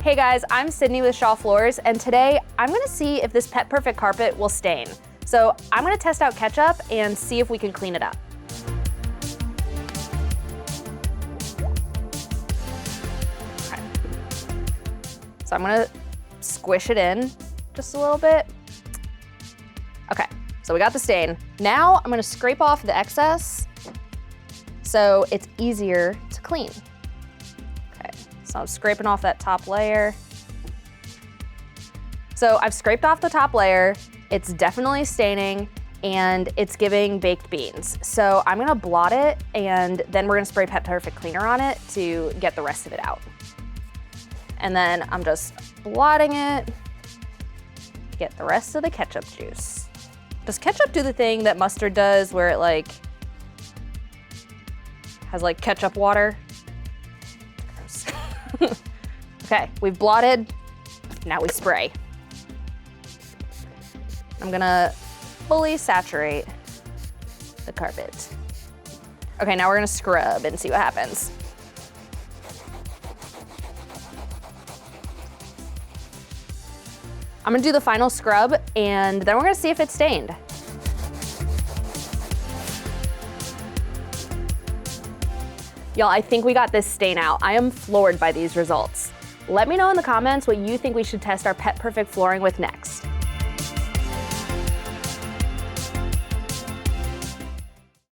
Hey guys, I'm Sydney with Shawfloors, and today I'm gonna see if this PetPerfect carpet will stain. So I'm gonna test out ketchup and see if we can clean it up. Okay. So I'm gonna squish it in just a little bit. Okay, so we got the stain. Now I'm gonna scrape off the excess so it's easier to clean. Okay, so I'm scraping off that top layer. So I've scraped off the top layer. It's definitely staining and it's giving baked beans. So I'm gonna blot it and then we're gonna spray PetPerfect cleaner on it to get the rest of it out. And then I'm just blotting it to get the rest of the ketchup juice. Does ketchup do the thing that mustard does where it has ketchup water? Gross. Okay, we've blotted, now we spray. I'm gonna fully saturate the carpet. Okay, now we're gonna scrub and see what happens. I'm gonna do the final scrub and then we're gonna see if it's stained. Y'all, I think we got this stain out. I am floored by these results. Let me know in the comments what you think we should test our PetPerfect flooring with next.